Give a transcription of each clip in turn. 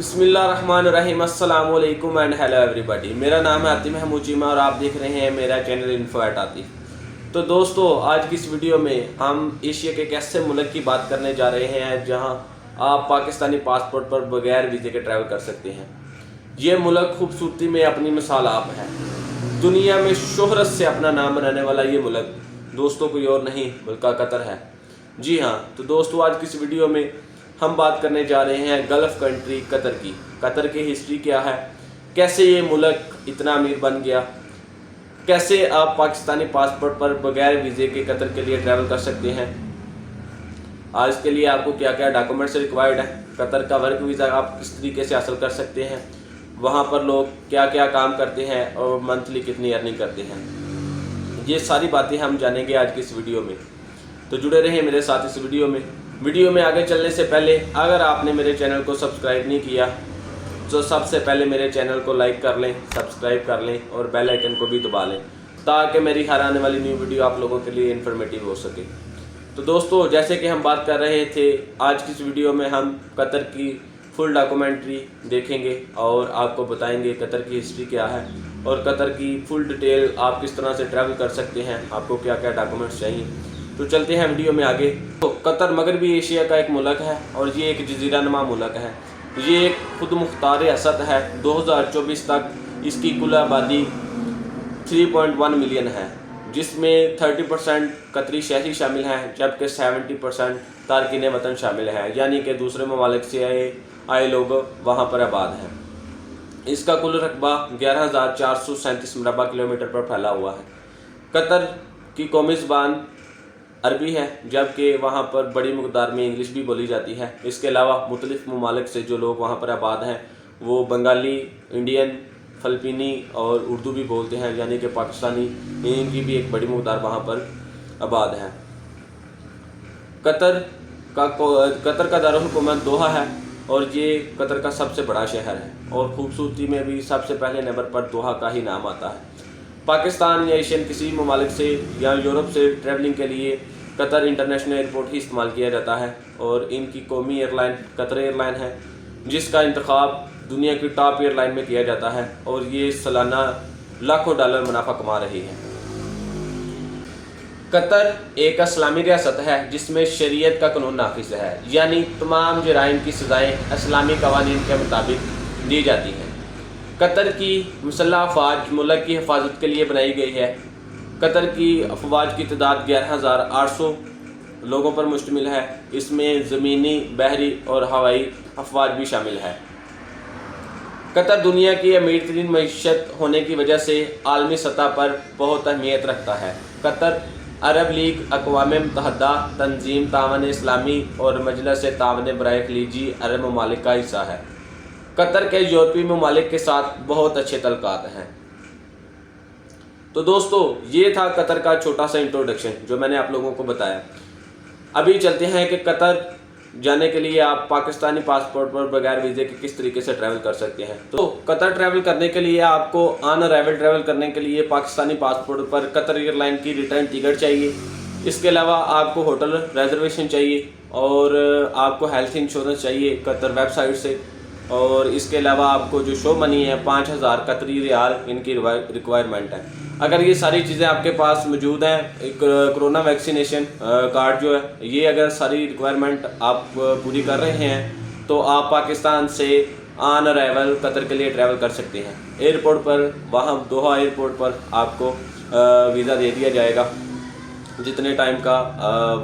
बिस्मिल्लाहिर्रहमानिर्रहीम, अस्सलाम वालेकुम एंड हेलो एवरीबॉडी। मेरा नाम है आतिफ महमूद चीमा और आप देख रहे हैं मेरा चैनल इन्फो एट आतिफ। तो दोस्तों, आज की इस वीडियो में हम एशिया के एक ऐसे मुल्क की बात करने जा रहे हैं जहां आप पाकिस्तानी पासपोर्ट पर बगैर वीज़े के ट्रैवल कर सकते हैं। ये मुल्क खूबसूरती में अपनी मिसाल आप है। दुनिया में शोहरत से अपना नाम बनाने वाला ये मुल्क दोस्तों कोई और नहीं बल्कि कतर है। जी हाँ, तो दोस्तों आज की इस वीडियो में हम बात करने जा रहे हैं गल्फ़ कंट्री कतर की। कतर की हिस्ट्री क्या है, कैसे ये मुल्क इतना अमीर बन गया, कैसे आप पाकिस्तानी पासपोर्ट पर बगैर वीज़े के कतर के लिए ट्रैवल कर सकते हैं, आज के लिए आपको क्या क्या डॉक्यूमेंट्स रिक्वायर्ड है, कतर का वर्क वीज़ा आप किस तरीके से हासिल कर सकते हैं, वहाँ पर लोग क्या क्या काम करते हैं और मंथली कितनी अर्निंग करते हैं, ये सारी बातें हम जानेंगे आज की इस वीडियो में। तो जुड़े रहें मेरे साथ इस वीडियो में आगे चलने से पहले अगर आपने मेरे चैनल को सब्सक्राइब नहीं किया तो सबसे पहले मेरे चैनल को लाइक कर लें, सब्सक्राइब कर लें और बेल आइकन को भी दबा लें ताकि मेरी हर आने वाली न्यू वीडियो आप लोगों के लिए इन्फॉर्मेटिव हो सके। तो दोस्तों, जैसे कि हम बात कर रहे थे, आज की इस वीडियो में हम कतर की फुल डॉक्यूमेंट्री देखेंगे और आपको बताएंगे कतर की हिस्ट्री क्या है और कतर की फुल डिटेल आप किस तरह से ट्रैवल कर सकते हैं, आपको क्या क्या डॉक्यूमेंट्स चाहिए। तो चलते हैं वीडियो में आगे। तो कतर मगरबी एशिया का एक मुल्क है और ये एक जजीरा नुमा मुल्क है। ये एक खुद मुख्तार रियासत है। 2024 तक इसकी कुल आबादी 3.1 मिलियन है, जिसमें 30% कतरी शहरी शामिल हैं जबकि 70% तारकिन वतन शामिल हैं, यानी कि दूसरे ममालिक से आए लोग वहाँ पर आबाद हैं। इसका कुल रकबा 11,437 मरबा किलोमीटर पर फैला हुआ है। कतर की कौमी ज़बान अरबी है जबकि वहाँ पर बड़ी मकदार में इंग्लिश भी बोली जाती है। इसके अलावा मुख्तलिफ ममालिक से जो लोग वहाँ पर आबाद हैं वो बंगाली, इंडियन, फ़िलिपीनी और उर्दू भी बोलते हैं, यानी कि पाकिस्तानी, इनकी भी एक बड़ी मकदार वहाँ पर आबाद है। कतर का दारुल हुकूमत दोहा है और ये कतर का सबसे बड़ा शहर है और ख़ूबसूरती में भी सबसे पहले नंबर पर दोहा का ही नाम आता है। पाकिस्तान या एशियन किसी ममालिक से या यूरोप से ट्रैवलिंग के लिए कतर इंटरनेशनल एयरपोर्ट ही इस्तेमाल किया जाता है और इनकी कौमी एयरलाइन कतर एयरलाइन है, जिसका इंतखाब दुनिया की टॉप एयरलाइन में किया जाता है और ये सालाना लाखों डॉलर मुनाफा कमा रही है। कतर एक इस्लामी रियासत है जिसमें शरीयत का कानून नाफिज है, यानी तमाम जराइम की सज़ाएँ इस्लामी कवानीन के मुताबिक दी जाती हैं। कतर की मुसल्लह अफवाज मुल्क की हिफाजत के लिए बनाई गई है। कतर की अफवाज की तादाद 11,800 लोगों पर मुश्तमिल है। इसमें ज़मीनी, बहरी और हवाई अफवाज भी शामिल है। कतर दुनिया की अमीर तरीन मईशत होने की वजह से आलमी सतह पर बहुत अहमियत रखता है। कतर अरब लीग, अक़वाम मुत्तहिदा, तंजीम तावन इस्लामी और मजलिस तावन बराए खलीजी अरब ममालिक का हिस्सा है। कतर के यूरोपीय ममालिक के साथ बहुत अच्छे तल्लुकात हैं। तो दोस्तों, ये था कतर का छोटा सा इंट्रोडक्शन जो मैंने आप लोगों को बताया। अभी चलते हैं कि कतर जाने के लिए आप पाकिस्तानी पासपोर्ट पर बगैर वीज़े के किस तरीके से ट्रैवल कर सकते हैं। तो कतर ट्रैवल करने के लिए आपको ऑन अराइवल ट्रैवल करने के लिए पाकिस्तानी पासपोर्ट पर कतर एयरलाइन की रिटर्न टिकट चाहिए। इसके अलावा आपको होटल रिजर्वेशन चाहिए और आपको हेल्थ इंश्योरेंस चाहिए कतर वेबसाइट से, और इसके अलावा आपको जो शो मनी है 5,000 कतरी रियाल इनकी रिक्वायरमेंट है। अगर ये सारी चीज़ें आपके पास मौजूद हैं, एक कोरोना वैक्सीनेशन कार्ड जो है, ये अगर सारी रिक्वायरमेंट आप पूरी कर रहे हैं तो आप पाकिस्तान से ऑन अराइवल कतर के लिए ट्रैवल कर सकते हैं। एयरपोर्ट पर, वहाँ दोहा एयरपोर्ट पर आपको वीज़ा दे दिया जाएगा जितने टाइम का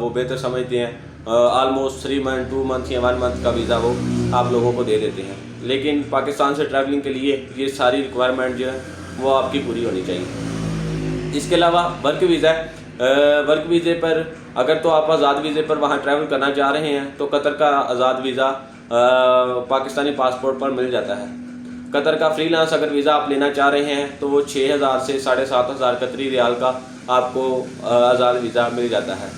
वो बेहतर समझते हैं। ऑलमोस्ट 3 मंथ, 2 मंथ या 1 मंथ का वीज़ा वो आप लोगों को दे देते हैं। लेकिन पाकिस्तान से ट्रैवलिंग के लिए ये सारी रिक्वायरमेंट जो है वो आपकी पूरी होनी चाहिए। इसके अलावा वर्क वीज़ा है। वर्क वीज़े पर अगर तो आप आज़ाद वीज़े पर वहाँ ट्रैवल करना चाह रहे हैं तो कतर का आज़ाद वीज़ा पाकिस्तानी पासपोर्ट पर मिल जाता है। कतर का फ्रीलांस अगर वीज़ा आप लेना चाह रहे हैं तो वो 6,000 से 7,500 कतरी रियाल का आपको आज़ाद वीज़ा मिल जाता है।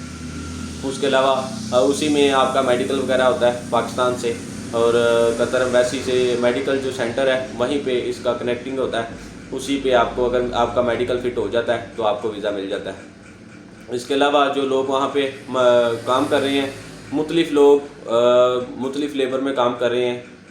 उसके अलावा उसी में आपका मेडिकल वगैरह होता है पाकिस्तान से, और कतर एम्बेसी से मेडिकल जो सेंटर है वहीं पे इसका कनेक्टिंग होता है। उसी पे आपको अगर आपका मेडिकल फिट हो जाता है तो आपको वीज़ा मिल जाता है। इसके अलावा जो लोग वहाँ पे काम कर रहे हैं, मुख्तलिफ़ लोग मुख्तलिफ़ लेबर में काम कर रहे हैं,